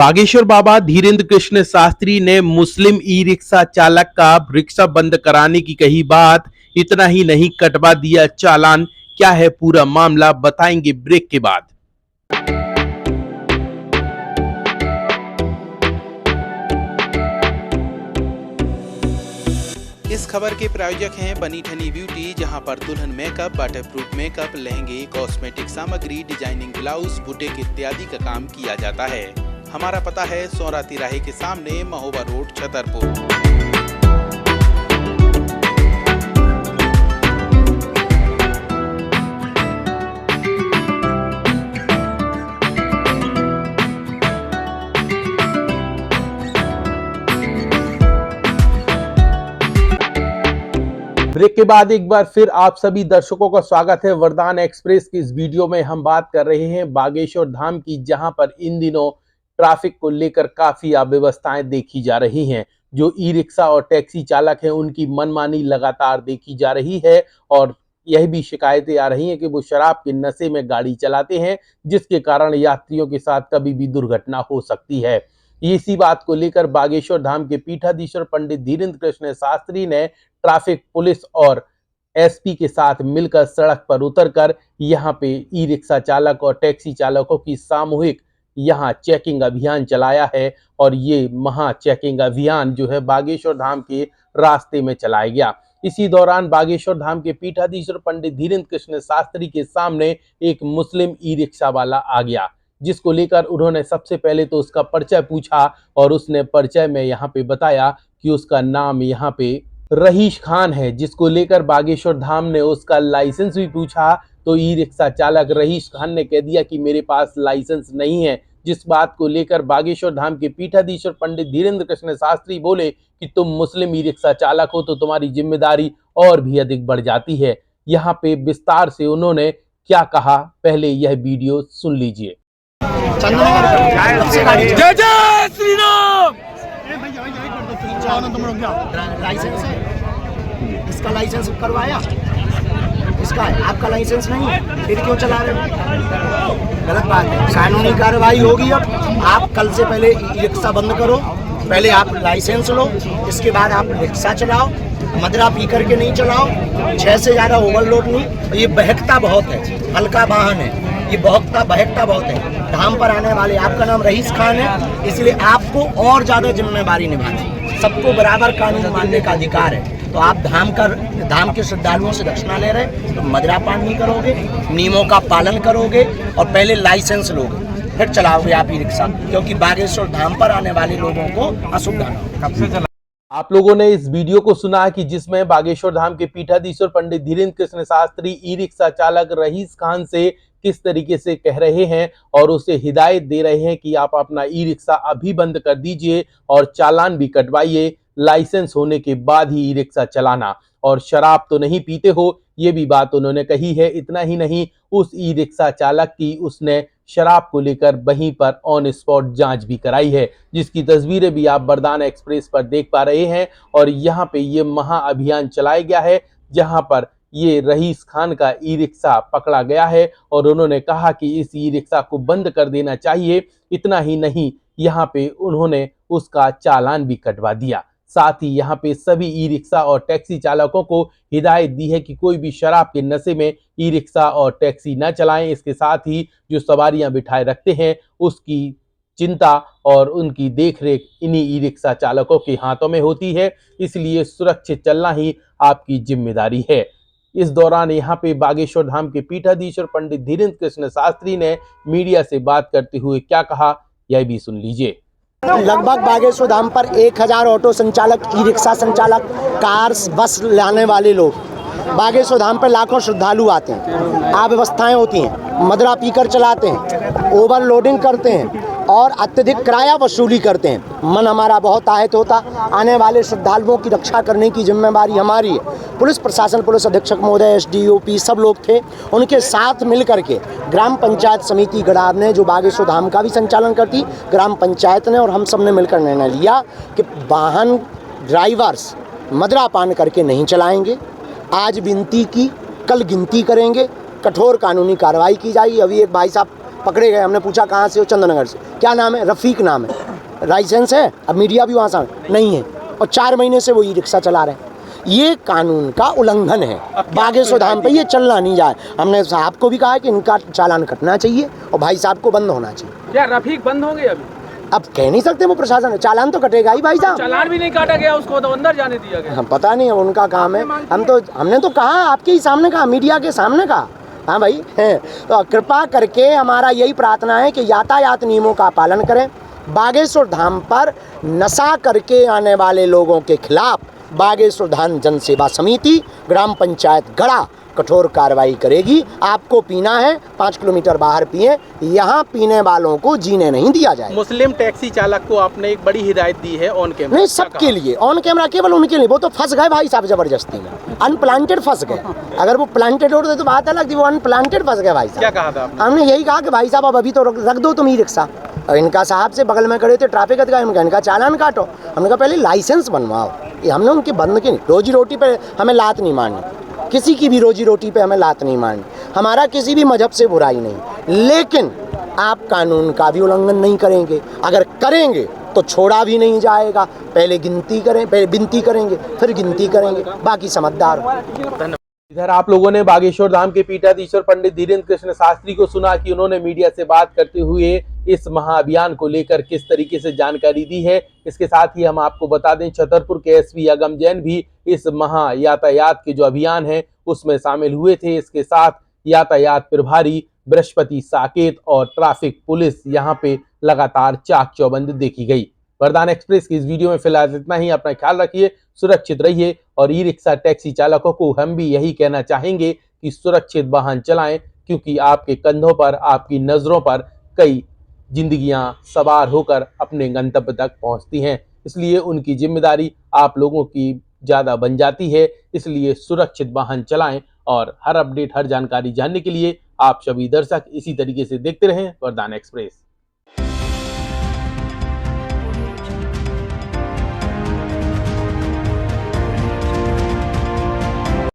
बागेश्वर बाबा धीरेन्द्र कृष्ण शास्त्री ने मुस्लिम e rickshaw चालक का रिक्शा बंद कराने की कही बात। इतना ही नहीं, कटवा दिया चालान। क्या है पूरा मामला, बताएंगे ब्रेक के बाद। इस खबर के प्रायोजक हैं बनी ठनी ब्यूटी, जहां पर दुल्हन मेकअप, वाटरप्रूफ मेकअप, लहंगे, कॉस्मेटिक सामग्री, डिजाइनिंग ब्लाउज, बुटीक इत्यादि का काम किया जाता है। हमारा पता है सौरा तिराहे के सामने, महोबा रोड, छतरपुर। ब्रेक के बाद एक बार फिर आप सभी दर्शकों का स्वागत है वरदान एक्सप्रेस की इस वीडियो में। हम बात कर रहे हैं बागेश्वर धाम की, जहां पर इन दिनों ट्रैफिक को लेकर काफी अव्यवस्थाएं देखी जा रही हैं। जो ई रिक्शा और टैक्सी चालक हैं, उनकी मनमानी लगातार देखी जा रही है और यह भी शिकायतें आ रही हैं कि वो शराब के नशे में गाड़ी चलाते हैं, जिसके कारण यात्रियों के साथ कभी भी दुर्घटना हो सकती है। इसी बात को लेकर बागेश्वर धाम के पीठाधीश्वर पंडित धीरेन्द्र कृष्ण शास्त्री ने ट्रैफिक पुलिस और एसपी के साथ मिलकर सड़क पर उतरकर यहां पे ई रिक्शा चालक और टैक्सी चालकों की सामूहिक यहां चेकिंग अभियान चलाया है। और ये महा चेकिंग अभियान जो है बागेश्वर धाम के रास्ते में चलाया गया। इसी दौरान बागेश्वर धाम के पीठाधीश्वर पंडित धीरेन्द्र कृष्ण शास्त्री के सामने एक मुस्लिम ई रिक्शा वाला आ गया, जिसको लेकर उन्होंने सबसे पहले तो उसका परिचय पूछा और उसने परिचय में यहाँ पे बताया कि उसका नाम यहाँ पे रहीश खान है, जिसको लेकर बागेश्वर धाम ने उसका लाइसेंस भी पूछा। तो ई रिक्शा चालक रहीश खान ने कह दिया कि मेरे पास लाइसेंस नहीं है, जिस बात को लेकर बागेश्वर धाम के पीठाधीश्वर पंडित धीरेन्द्र कृष्ण शास्त्री बोले कि तुम मुस्लिम ई रिक्शा चालक हो तो तुम्हारी जिम्मेदारी और भी अधिक बढ़ जाती है। यहाँ पे विस्तार से उन्होंने क्या कहा, पहले यह वीडियो सुन लीजिए। जय जय श्री राम। लाइसेंस है, इसका लाइसेंस करवाया, इसका है, आपका लाइसेंस नहीं है, फिर क्यों चला रहे हो? गलत बात है, कानूनी कार्रवाई होगी। अब आप कल से पहले रिक्शा बंद करो, पहले आप लाइसेंस लो, इसके बाद आप रिक्शा चलाओ। मदरा पी करके नहीं चलाओ, 6 से ज़्यादा ओवरलोड नहीं। ये बहकता बहुत है, हल्का वाहन है, ये बहकता बहुत है। धाम पर आने वाले, आपका नाम रहीश खान है, इसलिए आपको और ज़्यादा जिम्मेदारी निभानी। सबको बराबर कानून मानने का अधिकार है। तो आप धाम के श्रद्धालुओं से दक्षिणा ले रहे तो मदिरापान नहीं करोगे, नियमों का पालन करोगे और पहले लाइसेंस लोगे, फिर चलाओगे आप ई रिक्शा, क्योंकि बागेश्वर धाम पर आने वाले लोगों को असुविधा हो। आप लोगों ने इस वीडियो को सुना कि जिसमें बागेश्वर धाम के पीठाधीश्वर पंडित धीरेन्द्र कृष्ण शास्त्री ई रिक्शा चालक रहीश खान से किस तरीके से कह रहे हैं और उसे हिदायत दे रहे हैं कि आप अपना ई रिक्शा अभी बंद कर दीजिए और चालान भी कटवाइए, लाइसेंस होने के बाद ही ई रिक्शा चलाना, और शराब तो नहीं पीते हो, ये भी बात उन्होंने कही है। इतना ही नहीं, उस ई रिक्शा चालक की उसने शराब को लेकर वहीं पर ऑन स्पॉट जांच भी कराई है, जिसकी तस्वीरें भी आप वरदान एक्सप्रेस पर देख पा रहे हैं। और यहाँ पे ये महा अभियान चलाया गया है, जहाँ पर ये रहीश खान का ई रिक्शा पकड़ा गया है और उन्होंने कहा कि इस ई रिक्शा को बंद कर देना चाहिए। इतना ही नहीं, यहाँ पे उन्होंने उसका चालान भी कटवा दिया। साथ ही यहाँ पे सभी ई रिक्शा और टैक्सी चालकों को हिदायत दी है कि कोई भी शराब के नशे में ई रिक्शा और टैक्सी न चलाएं। इसके साथ ही जो सवारियां बिठाए रखते हैं, उसकी चिंता और उनकी देखरेख इन्हीं ई रिक्शा चालकों के हाथों में होती है, इसलिए सुरक्षित चलना ही आपकी जिम्मेदारी है। इस दौरान यहाँ पे बागेश्वर धाम के पीठाधीश्वर पंडित धीरेन्द्र कृष्ण शास्त्री ने मीडिया से बात करते हुए क्या कहा, यह भी सुन लीजिए। लगभग बागेश्वर धाम पर 1000 ऑटो संचालक, ई रिक्शा संचालक, कार, बस लाने वाले लोग, बागेश्वर धाम पर लाखों श्रद्धालु आते हैं। अव्यवस्थाएं होती हैं, मदरा पीकर चलाते हैं, ओवरलोडिंग करते हैं और अत्यधिक किराया वसूली करते हैं। मन हमारा बहुत आहत होता। आने वाले श्रद्धालुओं की रक्षा करने की जिम्मेदारी हमारी है। पुलिस प्रशासन, पुलिस अधीक्षक महोदय, एसडीओपी सब लोग थे, उनके साथ मिल करके ग्राम पंचायत समिति गड़ार ने, जो बागेश्वर धाम का भी संचालन करती, ग्राम पंचायत ने और हम सब ने मिलकर निर्णय लिया कि वाहन ड्राइवर्स मदिरापान करके नहीं चलाएंगे। आज विनती की, कल गिनती करेंगे, कठोर कानूनी कार्रवाई की जाएगी। अभी एक भाई साहब पकड़े गए। हमने पूछा कहाँ से हो, चंद्रनगर से। क्या नाम है? रफ़ीक नाम है। लाइसेंस है? अब मीडिया भी वहाँ से नहीं है, और 4 महीने से वो ई रिक्शा चला रहे हैं। ये कानून का उल्लंघन है। बागेश्वर धाम पे ये चलना नहीं जाए। हमने साहब को भी कहा है कि इनका चालान कटना चाहिए और भाई साहब को बंद होना चाहिए। क्या रफीक बंद होंगे अभी? अब कह नहीं सकते, वो प्रशासन है, चालान तो कटेगा ही भाई साहब। चालान भी नहीं काटा गया, उसको तो अंदर जाने दिया गया। हम पता नहीं, उनका काम है। हमने तो कहा, आपके ही सामने कहा, मीडिया के सामने कहा। हाँ भाई, तो कृपा करके हमारा यही प्रार्थना है कि यातायात नियमों का पालन करें। बागेश्वर धाम पर नशा करके आने वाले लोगों के खिलाफ बागेश्वर धाम जन सेवा समिति, ग्राम पंचायत गढ़ा कठोर कार्रवाई करेगी। आपको पीना है 5 किलोमीटर बाहर पिए, यहाँ पीने वालों को जीने नहीं दिया जाए। मुस्लिम टैक्सी चालक को आपने एक बड़ी हिदायत दी है ऑन कैमरा। नहीं, सबके लिए ऑन कैमरा, केवल उनके लिए। वो तो फंस गए भाई साहब जबरदस्ती में, अनप्लांटेड फंस गए। अगर वो प्लांटेड होते तो बात अलग थी, वो अनप्लांटेड फंस गए भाई साहब। क्या कहा था आपने? हमने यही कहा कि भाई साहब अब अभी तो रख दो तुम ई रिक्शा। और इनका साहब से बगल में खड़े थे ट्रैफिक अधिकारी, इनका चालान काटो। हमने कहा पहले लाइसेंस बनवाओ। ये हमने उनकी बंद की नहीं। रोजी रोटी पे हमें लात नहीं मारनी, किसी की भी रोजी रोटी पे हमें लात नहीं मारनी। हमारा किसी भी मजहब से बुराई नहीं, लेकिन आप कानून का भी उल्लंघन नहीं करेंगे। अगर करेंगे तो छोड़ा भी नहीं जाएगा। पहले गिनती करें, पहले विनती करेंगे, फिर गिनती करेंगे, बाकी समझदार हो। इधर आप लोगों ने बागेश्वर धाम के पीठाधीश्वर पंडित धीरेन्द्र कृष्ण शास्त्री को सुना कि उन्होंने मीडिया से बात करते हुए इस महाअभियान को लेकर किस तरीके से जानकारी दी है। इसके साथ ही हम आपको बता दें, छतरपुर के एसपी अगम जैन भी इस महा यातायात के जो अभियान है उसमें शामिल हुए थे। इसके साथ यातायात प्रभारी बृहस्पति साकेत और ट्रैफिक पुलिस यहाँ पे लगातार चाक चौबंद देखी गई। वरदान एक्सप्रेस की इस वीडियो में फिलहाल इतना ही। अपना ख्याल रखिए, सुरक्षित रहिए, और ई रिक्शा टैक्सी चालकों को हम भी यही कहना चाहेंगे कि सुरक्षित वाहन चलाएं, क्योंकि आपके कंधों पर, आपकी नजरों पर कई जिंदगियां सवार होकर अपने गंतव्य तक पहुंचती हैं। इसलिए उनकी जिम्मेदारी आप लोगों की ज्यादा बन जाती है। इसलिए सुरक्षित वाहन चलाएं, और हर अपडेट, हर जानकारी जानने के लिए आप सभी दर्शक इसी तरीके से देखते रहें वरदान एक्सप्रेस।